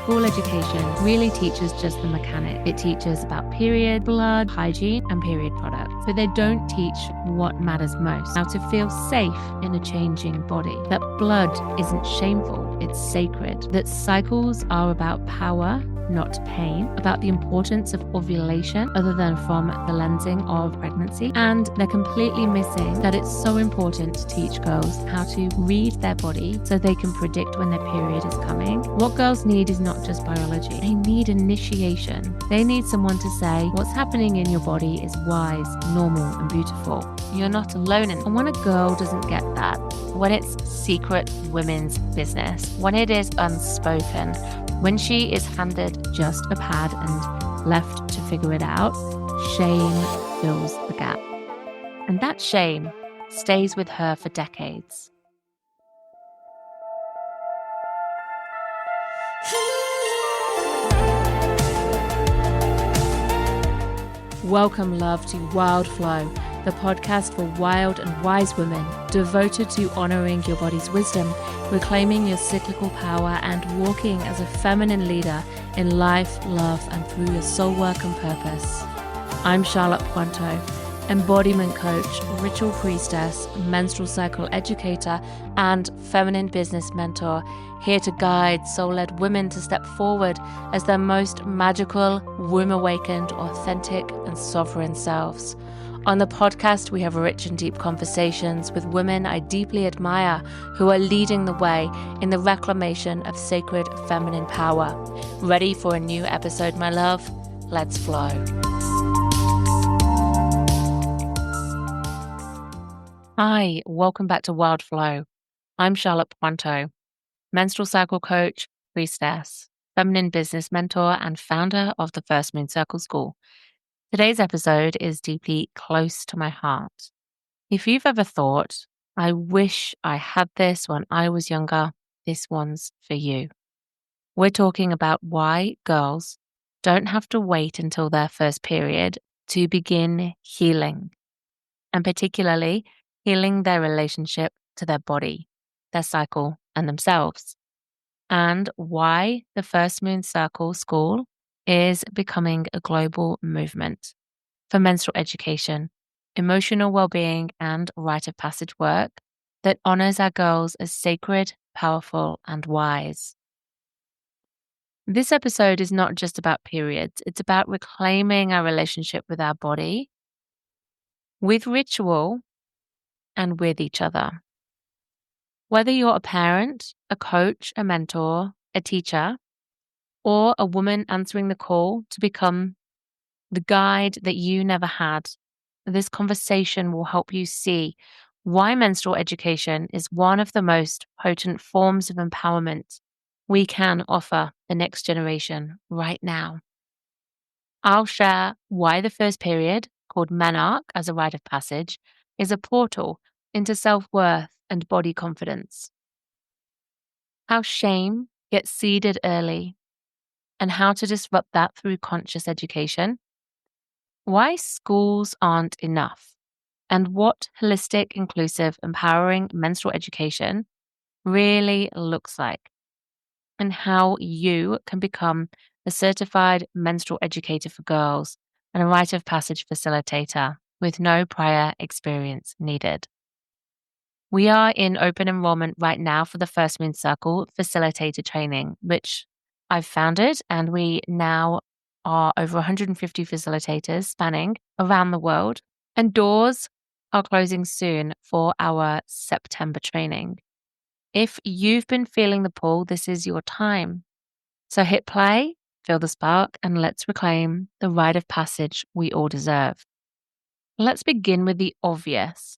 school education really teaches just the mechanic. It teaches about period, blood, hygiene, and period products. But they don't teach what matters most. How to feel safe in a changing body. That blood isn't shameful, it's sacred. That cycles are about power, not pain, about the importance of ovulation other than from the lensing of pregnancy. And they're completely missing that it's so important to teach girls how to read their body so they can predict when their period is coming. What girls need is not just biology. They need initiation. They need someone to say, what's happening in your body is wise, normal, and beautiful. You're not alone in it. And when a girl doesn't get that, when it's secret women's business, when it is unspoken, when she is handed just a pad and left to figure it out, shame fills the gap. And that shame stays with her for decades. Welcome, love, to Wild Flow, the podcast for wild and wise women devoted to honoring your body's wisdom, reclaiming your cyclical power, and walking as a feminine leader in life, love, and through your soul work and purpose. I'm Charlotte Puanto, embodiment coach, ritual priestess, menstrual cycle educator, and feminine business mentor, here to guide soul-led women to step forward as their most magical, womb-awakened, authentic, and sovereign selves. On the podcast, we have rich and deep conversations with women I deeply admire who are leading the way in the reclamation of sacred feminine power. Ready for a new episode, my love? Let's flow. Hi, welcome back to Wild Flow. I'm Charlotte Puanto, menstrual cycle coach, priestess, feminine business mentor, and founder of the First Moon Circle School. Today's episode is deeply close to my heart. If you've ever thought, I wish I had this when I was younger, this one's for you. We're talking about why girls don't have to wait until their first period to begin healing, and particularly healing their relationship to their body, their cycle, and themselves, and why the First Moon Circle School is becoming a global movement for menstrual education, emotional well-being, and rite of passage work that honors our girls as sacred, powerful, and wise. This episode is not just about periods, it's about reclaiming our relationship with our body, with ritual, and with each other. Whether you're a parent, a coach, a mentor, a teacher, or a woman answering the call to become the guide that you never had, this conversation will help you see why menstrual education is one of the most potent forms of empowerment we can offer the next generation right now. I'll share why the first period, called menarche as a rite of passage, is a portal into self-worth and body confidence. How shame gets seeded early and how to disrupt that through conscious education. Why schools aren't enough and what holistic, inclusive, empowering menstrual education really looks like, and how you can become a certified menstrual educator for girls and a rite of passage facilitator with no prior experience needed. We are in open enrollment right now for the First Moon Circle facilitator training, which I've founded, and we now are over 150 facilitators spanning around the world, and doors are closing soon for our September training. If you've been feeling the pull, this is your time. So hit play, feel the spark, and let's reclaim the rite of passage we all deserve. Let's begin with the obvious.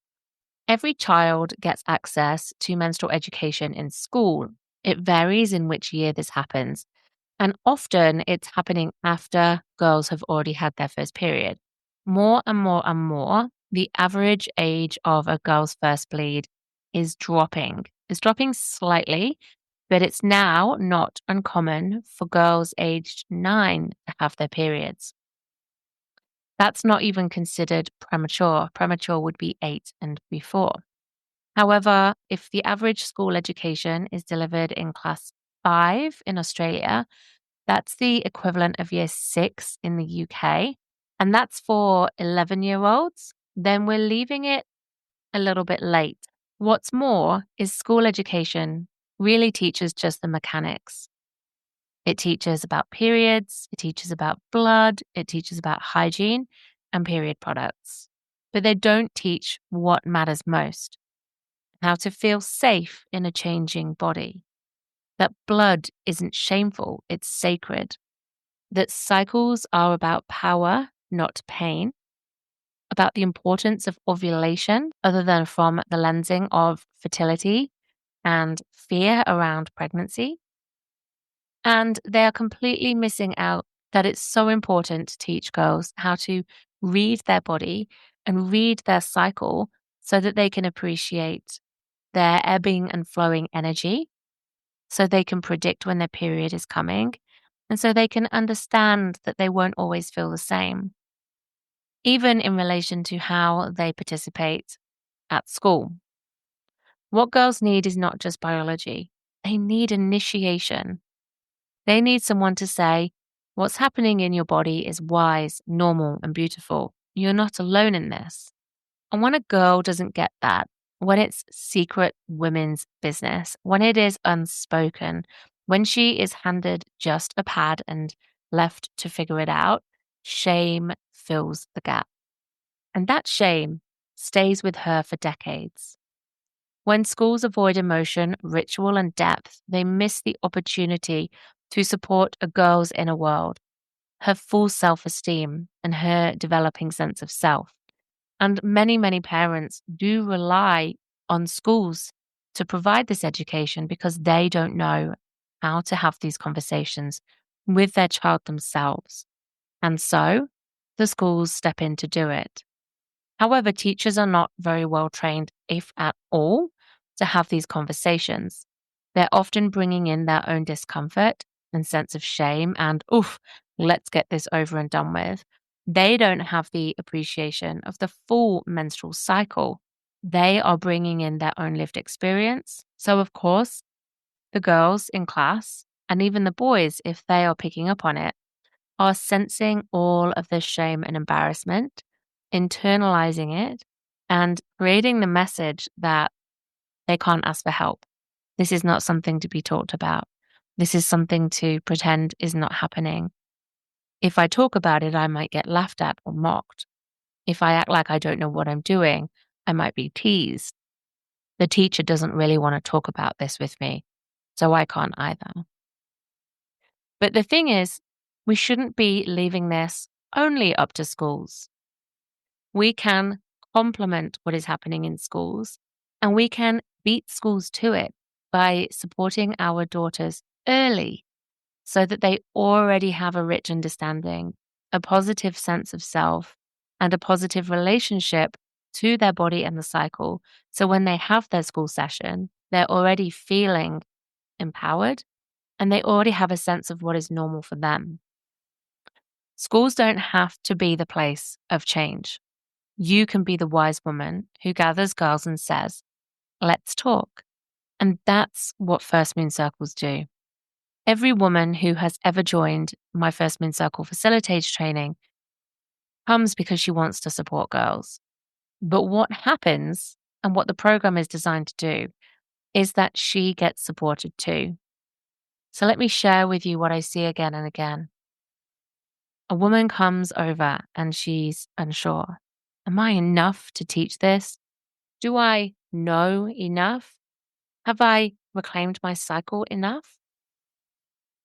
Every child gets access to menstrual education in school. It varies in which year this happens, and often it's happening after girls have already had their first period. More and more and more, the average age of a girl's first bleed is dropping. It's dropping slightly, but it's now not uncommon for girls aged 9 to have their periods. That's not even considered premature. Premature would be 8 and before. However, if the average school education is delivered in class 5 in Australia, That's the equivalent of year 6 in the UK, and that's for 11-year-olds. Then we're leaving it a little bit late. What's more is school education really teaches just the mechanics. It teaches about periods, it teaches about blood, it teaches about hygiene and period products. But they don't teach what matters most: how to feel safe in a changing body, that blood isn't shameful, it's sacred, that cycles are about power, not pain, about the importance of ovulation, other than from the lensing of fertility and fear around pregnancy. And they are completely missing out that it's so important to teach girls how to read their body and read their cycle so that they can appreciate their ebbing and flowing energy, so they can predict when their period is coming, and so they can understand that they won't always feel the same, even in relation to how they participate at school. What girls need is not just biology, they need initiation. They need someone to say, what's happening in your body is wise, normal, and beautiful. You're not alone in this. And when a girl doesn't get that, when it's secret women's business, when it is unspoken, when she is handed just a pad and left to figure it out, shame fills the gap. And that shame stays with her for decades. When schools avoid emotion, ritual, and depth, they miss the opportunity to support a girl's inner world, her full self esteem, and her developing sense of self. And many parents do rely on schools to provide this education because they don't know how to have these conversations with their child themselves. And so the schools step in to do it. However, teachers are not very well trained, if at all, to have these conversations. They're often bringing in their own discomfort and sense of shame and, oof, let's get this over and done with. They don't have the appreciation of the full menstrual cycle. They are bringing in their own lived experience. So, of course, the girls in class and even the boys, if they are picking up on it, are sensing all of this shame and embarrassment, internalizing it, and creating the message that they can't ask for help. This is not something to be talked about. This is something to pretend is not happening. If I talk about it, I might get laughed at or mocked. If I act like I don't know what I'm doing, I might be teased. The teacher doesn't really want to talk about this with me, so I can't either. But the thing is, we shouldn't be leaving this only up to schools. We can complement what is happening in schools, and we can beat schools to it by supporting our daughters early so that they already have a rich understanding, a positive sense of self, and a positive relationship to their body and the cycle. So when they have their school session, they're already feeling empowered and they already have a sense of what is normal for them. Schools don't have to be the place of change. You can be the wise woman who gathers girls and says, let's talk. And that's what First Moon Circles do. Every woman who has ever joined my First Moon Circle facilitator training comes because she wants to support girls. But what happens and what the program is designed to do is that she gets supported too. So let me share with you what I see again and again. A woman comes over and she's unsure. Am I enough to teach this? Do I know enough? Have I reclaimed my cycle enough?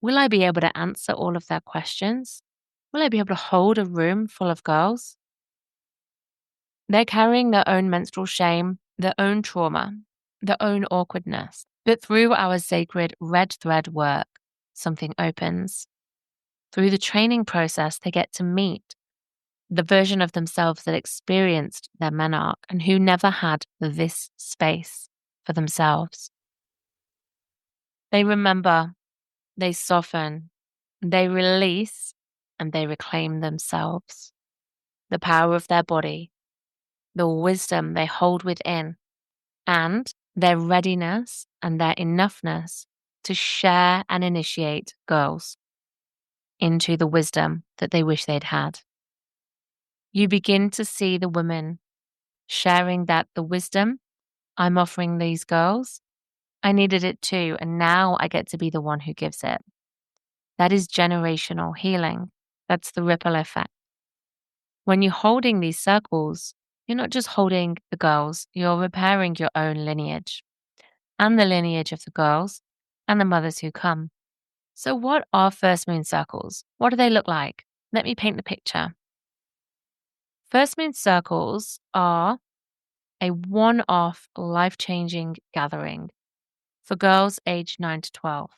Will I be able to answer all of their questions? Will I be able to hold a room full of girls? They're carrying their own menstrual shame, their own trauma, their own awkwardness. But through our sacred red thread work, something opens. Through the training process, they get to meet the version of themselves that experienced their menarche and who never had this space for themselves. They remember, they soften, they release, and they reclaim themselves. The power of their body, the wisdom they hold within, and their readiness and their enoughness to share and initiate girls. into the wisdom that they wish they'd had. You begin to see the women sharing that the wisdom I'm offering these girls, I needed it too, and now I get to be the one who gives it. That is generational healing. That's the ripple effect. When you're holding these circles, you're not just holding the girls, you're repairing your own lineage and the lineage of the girls and the mothers who come. So, what are first moon circles? What do they look like? Let me paint the picture. First moon circles are a one off, life changing gathering for girls aged 9 to 12.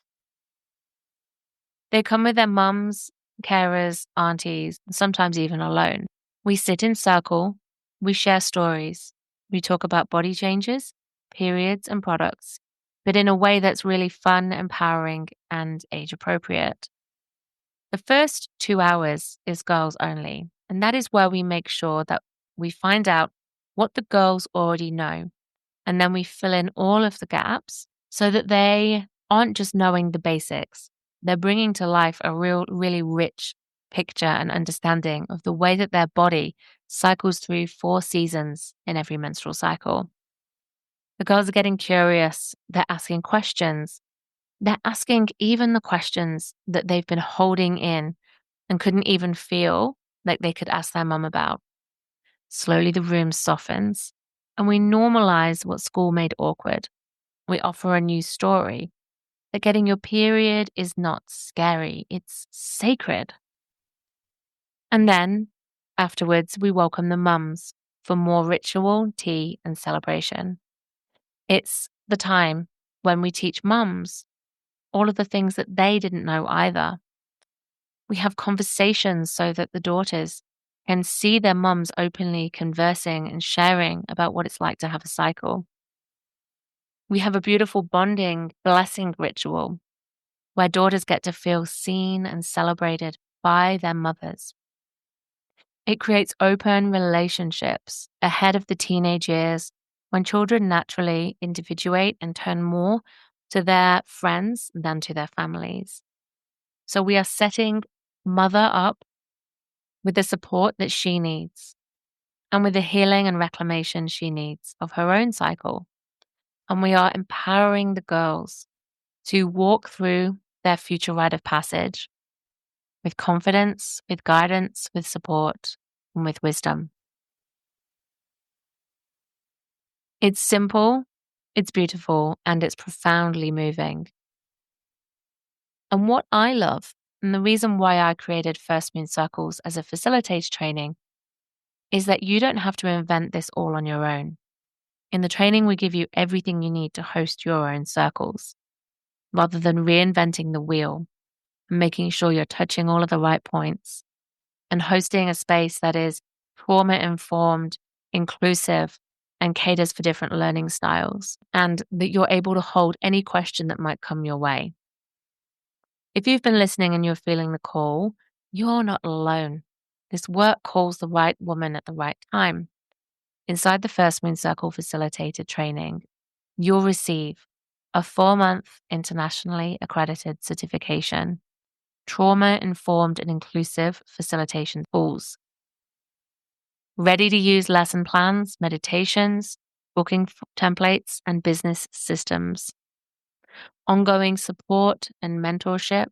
They come with their mums, carers, aunties, and sometimes even alone. We sit in circle, we share stories, we talk about body changes, periods, and products, but in a way that's really fun, empowering, and age appropriate. The first 2 hours is girls only, and that is where we make sure that we find out what the girls already know, and then we fill in all of the gaps so that they aren't just knowing the basics. They're bringing to life a really rich picture and understanding of the way that their body cycles through 4 seasons in every menstrual cycle. The girls are getting curious. They're asking questions. They're asking even the questions that they've been holding in and couldn't even feel like they could ask their mum about. Slowly, the room softens and we normalize what school made awkward. We offer a new story that getting your period is not scary, it's sacred. And then, afterwards, we welcome the mums for more ritual, tea, and celebration. It's the time when we teach mums all of the things that they didn't know either. We have conversations so that the daughters can see their mums openly conversing and sharing about what it's like to have a cycle. We have a beautiful bonding, blessing ritual where daughters get to feel seen and celebrated by their mothers. It creates open relationships ahead of the teenage years when children naturally individuate and turn more to their friends than to their families. So we are setting mother up with the support that she needs and with the healing and reclamation she needs of her own cycle. And we are empowering the girls to walk through their future rite of passage with confidence, with guidance, with support, and with wisdom. It's simple, it's beautiful, and it's profoundly moving. And what I love, and the reason why I created First Moon Circles as a facilitator training, is that you don't have to invent this all on your own. In the training, we give you everything you need to host your own circles, rather than reinventing the wheel and making sure you're touching all of the right points and hosting a space that is trauma-informed, inclusive, and caters for different learning styles, and that you're able to hold any question that might come your way. If you've been listening and you're feeling the call, you're not alone. This work calls the right woman at the right time. Inside the First Moon Circle Facilitated training, you'll receive a 4-month internationally accredited certification, trauma-informed and inclusive facilitation tools, ready-to-use lesson plans, meditations, booking templates, and business systems, ongoing support and mentorship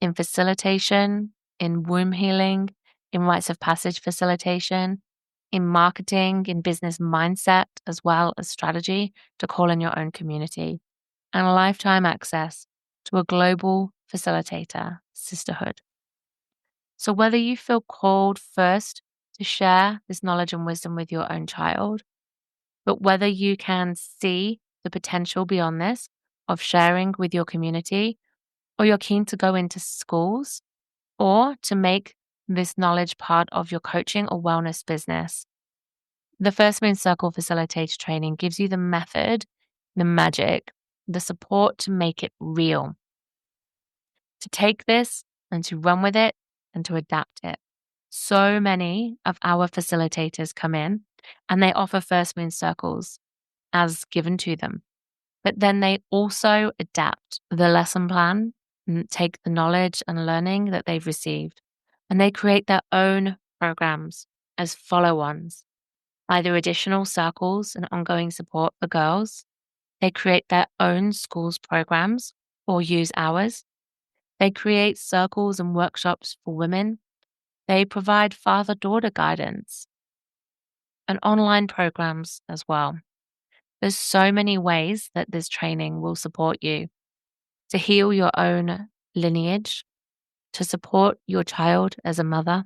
in facilitation, in womb healing, in rites of passage facilitation, in marketing, in business mindset, as well as strategy to call in your own community, and lifetime access to a global facilitator sisterhood. So whether you feel called first to share this knowledge and wisdom with your own child, but whether you can see the potential beyond this of sharing with your community, or you're keen to go into schools or to make this knowledge part of your coaching or wellness business, the First Moon Circle Facilitator training gives you the method, the magic, the support to make it real, to take this and to run with it and to adapt it. So many of our facilitators come in and they offer First Moon Circles as given to them, but then they also adapt the lesson plan take the knowledge and learning that they've received, and they create their own programs as follow-ons, either additional circles and ongoing support for girls. They create their own schools programs or use ours. They create circles and workshops for women. They provide father-daughter guidance and online programs as well. There's so many ways that this training will support you to heal your own lineage, to support your child as a mother,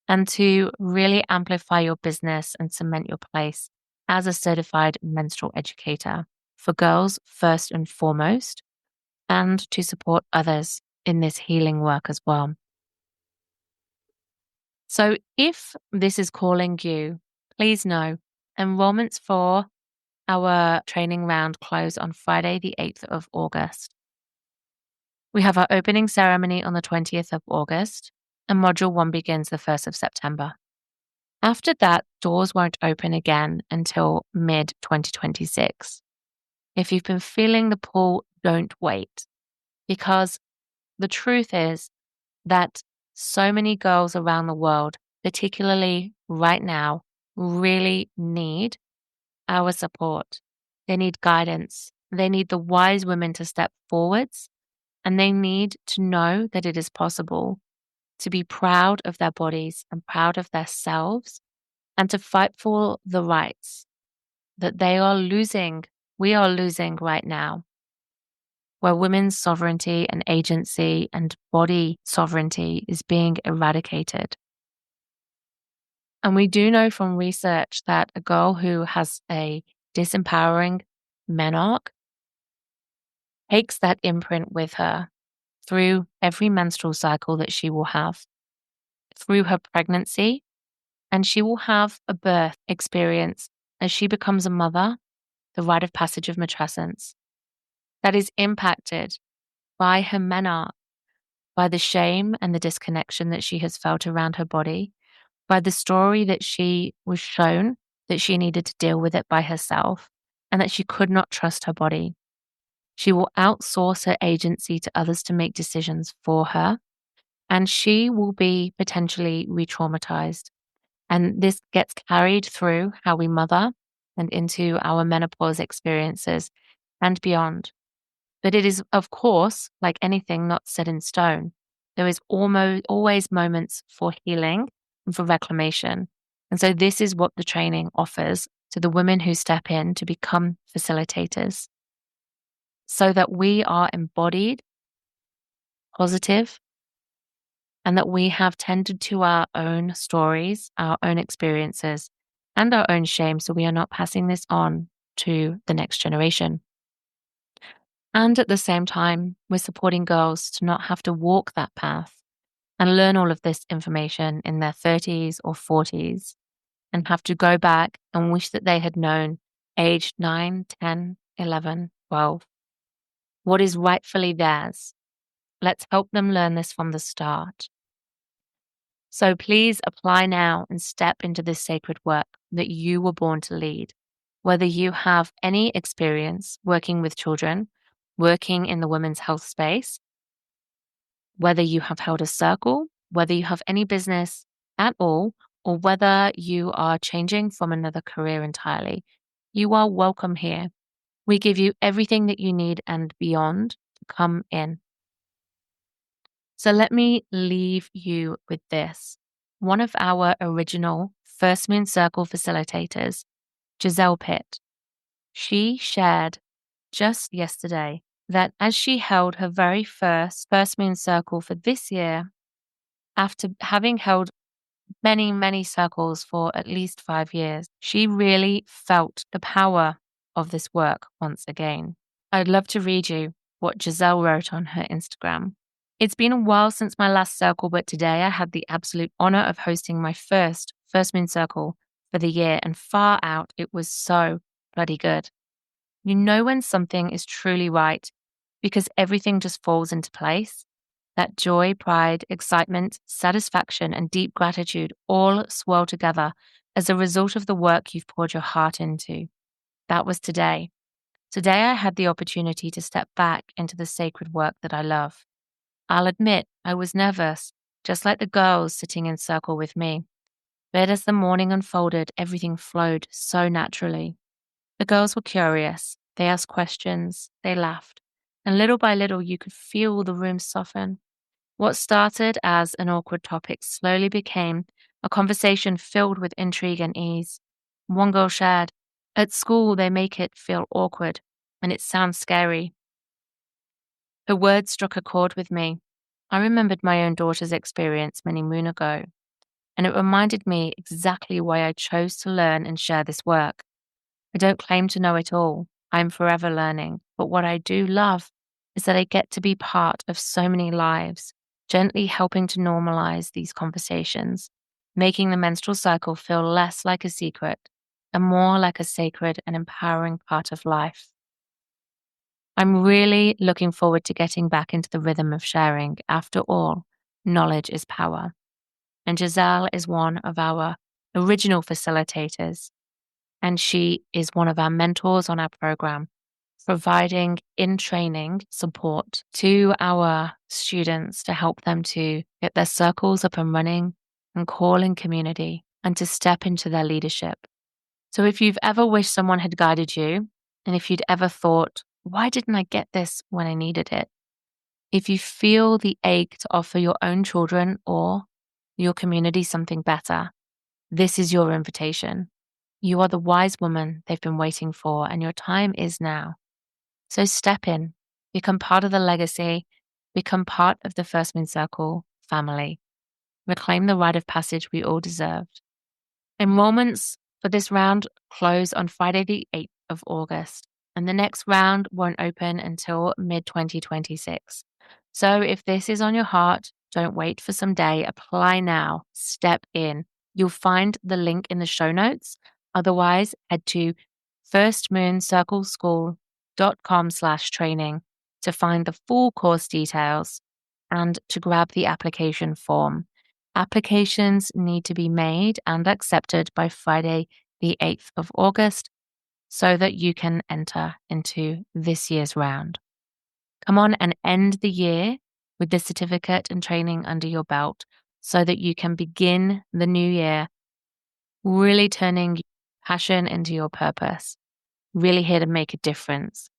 and to really amplify your business and cement your place as a certified menstrual educator for girls first and foremost, and to support others in this healing work as well. So if this is calling you, please know enrollments for our training round close on Friday, the 8th of August. We have our opening ceremony on the 20th of August, and Module 1 begins the 1st of September. After that, doors won't open again until mid-2026. If you've been feeling the pull, don't wait, because the truth is that so many girls around the world, particularly right now, really need our support. They need guidance. They need the wise women to step forwards, and they need to know that it is possible to be proud of their bodies and proud of themselves and to fight for the rights that we are losing right now, where women's sovereignty and agency and body sovereignty is being eradicated. And we do know from research that a girl who has a disempowering menarche takes that imprint with her through every menstrual cycle that she will have, through her pregnancy, and she will have a birth experience as she becomes a mother, the rite of passage of matrescence, that is impacted by her menarche, by the shame and the disconnection that she has felt around her body, by the story that she was shown that she needed to deal with it by herself and that she could not trust her body. She will outsource her agency to others to make decisions for her, and she will be potentially re-traumatized. And this gets carried through how we mother and into our menopause experiences and beyond. But it is, of course, like anything, not set in stone. There is always moments for healing and for reclamation. And so this is what the training offers to the women who step in to become facilitators, so that we are embodied, positive, and that we have tended to our own stories, our own experiences, and our own shame, so we are not passing this on to the next generation. And at the same time, we're supporting girls to not have to walk that path and learn all of this information in their 30s or 40s and have to go back and wish that they had known aged 9, 10, 11, 12. What is rightfully theirs? Let's help them learn this from the start. So please apply now and step into this sacred work that you were born to lead. Whether you have any experience working with children, working in the women's health space, whether you have held a circle, whether you have any business at all, or whether you are changing from another career entirely, you are welcome here. We give you everything that you need and beyond to come in. So let me leave you with this. One of our original First Moon Circle facilitators, Giselle Pitt, she shared just yesterday that as she held her very first Moon Circle for this year, after having held many, many circles for at least 5 years, she really felt the power of this work once again. I'd love to read you what Giselle wrote on her Instagram. It's been a while since my last circle, but today I had the absolute honor of hosting my first Moon Circle for the year, and far out, it was so bloody good. You know when something is truly right because everything just falls into place. That joy, pride, excitement, satisfaction, and deep gratitude all swirl together as a result of the work you've poured your heart into. That was today. Today, I had the opportunity to step back into the sacred work that I love. I'll admit I was nervous, just like the girls sitting in circle with me. But as the morning unfolded, everything flowed so naturally. The girls were curious. They asked questions, they laughed, and little by little, you could feel the room soften. What started as an awkward topic slowly became a conversation filled with intrigue and ease. One girl shared, "At school, they make it feel awkward, and it sounds scary." Her words struck a chord with me. I remembered my own daughter's experience many moons ago, and it reminded me exactly why I chose to learn and share this work. I don't claim to know it all. I'm forever learning. But what I do love is that I get to be part of so many lives, gently helping to normalize these conversations, making the menstrual cycle feel less like a secret and more like a sacred and empowering part of life. I'm really looking forward to getting back into the rhythm of sharing. After all, knowledge is power. And Giselle is one of our original facilitators, and she is one of our mentors on our program, providing in training support to our students to help them to get their circles up and running and call in community and to step into their leadership. So if you've ever wished someone had guided you, and if you'd ever thought, why didn't I get this when I needed it? If you feel the ache to offer your own children or your community something better, this is your invitation. You are the wise woman they've been waiting for, and your time is now. So step in, become part of the legacy, become part of the First Moon Circle family. Reclaim the rite of passage we all deserved. Enrollments for this round close on Friday, the 8th of August, and the next round won't open until mid 2026. So if this is on your heart, don't wait for some day. Apply now. Step in. You'll find the link in the show notes. Otherwise, head to firstmooncircleschool.com/training to find the full course details and to grab the application form. Applications need to be made and accepted by Friday, the 8th of August, so that you can enter into this year's round. Come on and end the year with the certificate and training under your belt so that you can begin the new year really turning passion into your purpose, really here to make a difference.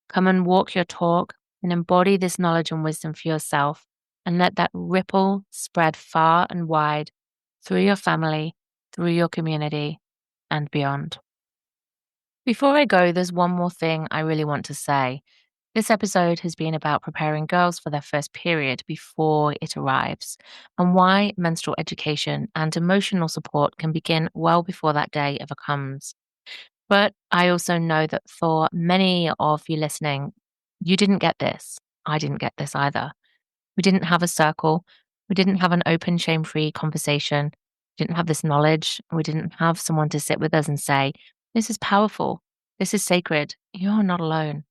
Come and walk your talk and embody this knowledge and wisdom for yourself and let that ripple spread far and wide through your family, through your community, and beyond. Before I go, there's one more thing I really want to say. This episode has been about preparing girls for their first period before it arrives and why menstrual education and emotional support can begin well before that day ever comes. But I also know that for many of you listening, you didn't get this. I didn't get this either. We didn't have a circle. We didn't have an open, shame free conversation. We didn't have this knowledge. We didn't have someone to sit with us and say, this is powerful. This is sacred. You're not alone.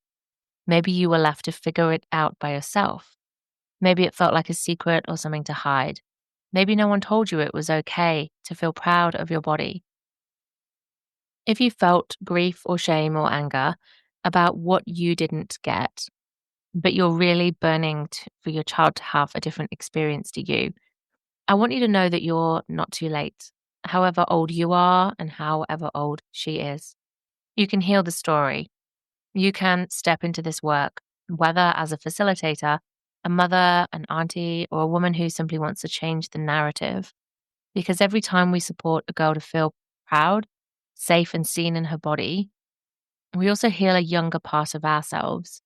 Maybe you were left to figure it out by yourself. Maybe it felt like a secret or something to hide. Maybe no one told you it was okay to feel proud of your body. If you felt grief or shame or anger about what you didn't get, but you're really burning for your child to have a different experience to you, I want you to know that you're not too late. However old you are and however old she is, you can heal the story. You can step into this work, whether as a facilitator, a mother, an auntie, or a woman who simply wants to change the narrative. Because every time we support a girl to feel proud, safe, and seen in her body, we also heal a younger part of ourselves.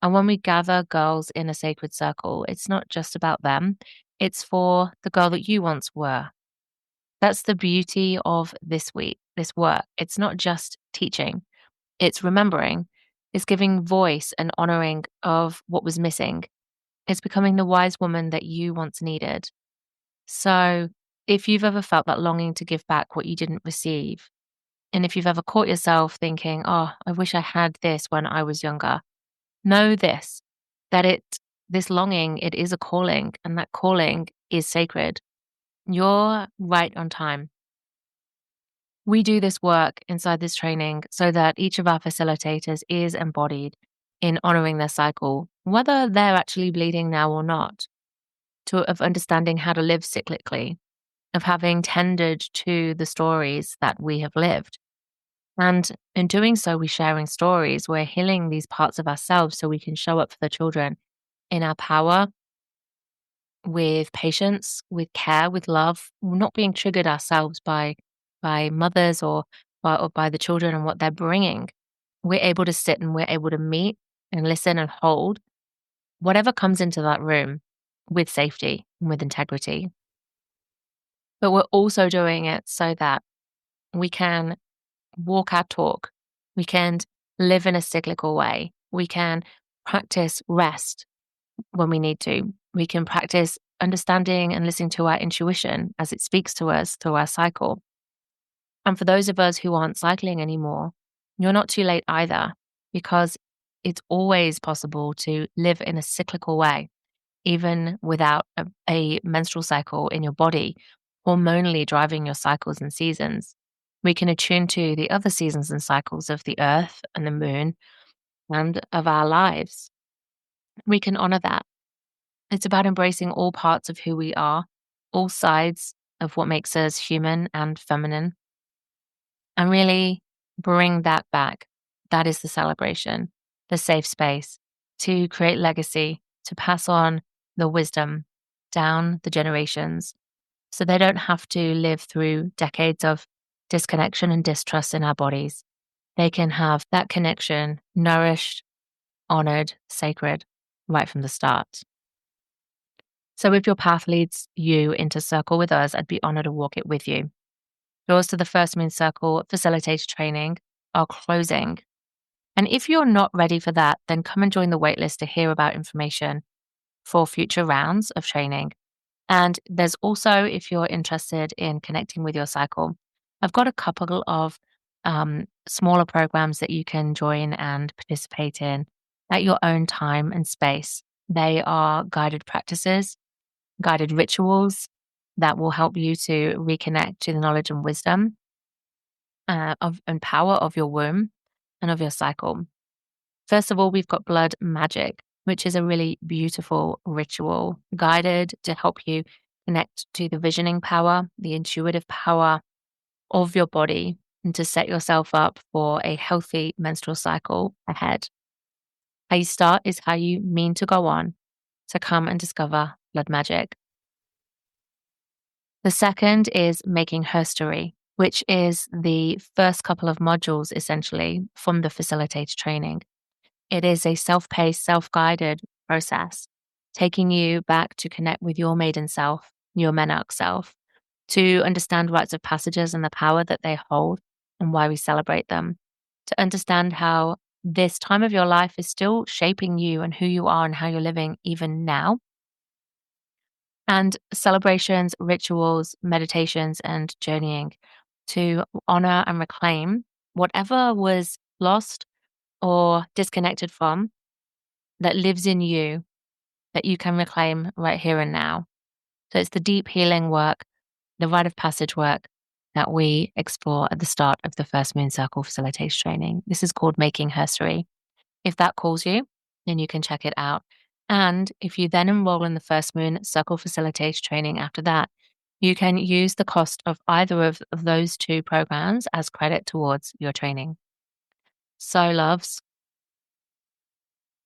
And when we gather girls in a sacred circle, it's not just about them, it's for the girl that you once were. That's the beauty of this work. It's not just teaching, it's remembering, it's giving voice and honoring of what was missing. It's becoming the wise woman that you once needed. So, if you've ever felt that longing to give back what you didn't receive, and if you've ever caught yourself thinking, oh, I wish I had this when I was younger, know this, that this longing, it is a calling, and that calling is sacred. You're right on time. We do this work inside this training so that each of our facilitators is embodied in honoring their cycle, whether they're actually bleeding now or not, of understanding how to live cyclically, of having tended to the stories that we have lived. And in doing so, we're sharing stories, we're healing these parts of ourselves so we can show up for the children in our power, with patience, with care, with love, not being triggered ourselves by mothers or by the children and what they're bringing. We're able to sit and we're able to meet and listen and hold whatever comes into that room with safety and with integrity. But we're also doing it so that we can walk our talk. We can live in a cyclical way. We can practice rest when we need to. We can practice understanding and listening to our intuition as it speaks to us through our cycle. And for those of us who aren't cycling anymore, you're not too late either, because it's always possible to live in a cyclical way, even without a menstrual cycle in your body, hormonally driving your cycles and seasons. We can attune to the other seasons and cycles of the earth and the moon and of our lives. We can honor that. It's about embracing all parts of who we are, all sides of what makes us human and feminine, and really bring that back. That is the celebration, the safe space to create legacy, to pass on the wisdom down the generations so they don't have to live through decades of disconnection and distrust in our bodies. They can have that connection nourished, honored, sacred right from the start. So if your path leads you into circle with us, I'd be honored to walk it with you. Doors to the First Moon Circle facilitator training are closing. And if you're not ready for that, then come and join the waitlist to hear about information for future rounds of training. And there's also, if you're interested in connecting with your cycle, I've got a couple of smaller programs that you can join and participate in at your own time and space. They are guided practices, guided rituals that will help you to reconnect to the knowledge and wisdom and power of your womb and of your cycle. First of all, we've got blood magic, which is a really beautiful ritual guided to help you connect to the visioning power, the intuitive power of your body, and to set yourself up for a healthy menstrual cycle ahead. How you start is how you mean to go on. So come and discover blood magic. The second is making herstory, which is the first couple of modules essentially from the facilitator training. It is a self-paced, self-guided process, taking you back to connect with your maiden self, your menarche self, to understand rites of passages and the power that they hold and why we celebrate them, to understand how this time of your life is still shaping you and who you are and how you're living even now. And celebrations, rituals, meditations, and journeying to honor and reclaim whatever was lost or disconnected from that lives in you that you can reclaim right here and now. So it's the deep healing work, the rite of passage work that we explore at the start of the First Moon Circle facilitation training. This is called Making Herstory. If that calls you, then you can check it out. And if you then enroll in the First Moon Circle facilitation training after that, you can use the cost of either of those two programs as credit towards your training. So, loves,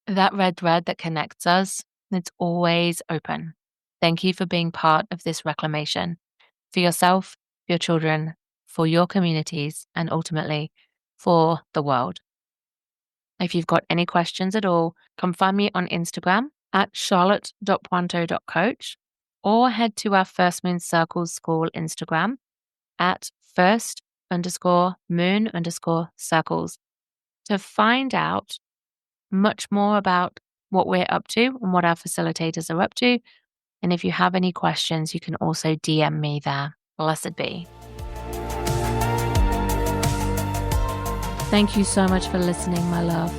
that red thread that connects us, it's always open. Thank you for being part of this reclamation for yourself, for your children, for your communities, and ultimately for the world. If you've got any questions at all, come find me on Instagram at charlotte.puanto.coach or head to our First Moon Circles School Instagram at first_moon_circles to find out much more about what we're up to and what our facilitators are up to. And if you have any questions, you can also DM me there. Blessed be. Thank you so much for listening, my love.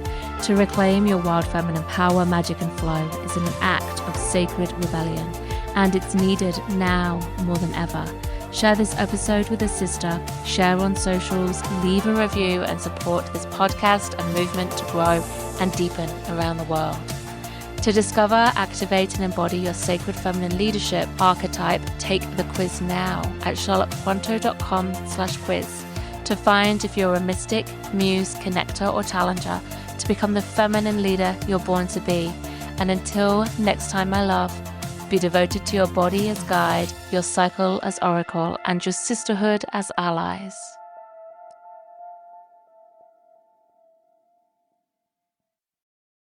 To reclaim your wild feminine power, magic, and flow is an act of sacred rebellion, and it's needed now more than ever. Share this episode with a sister, share on socials, leave a review, and support this podcast and movement to grow and deepen around the world. To discover, activate, and embody your sacred feminine leadership archetype, take the quiz now at charlottequanto.com/quiz to find if you're a mystic, muse, connector, or challenger to become the feminine leader you're born to be. And until next time, my love, be devoted to your body as guide, your cycle as oracle, and your sisterhood as allies.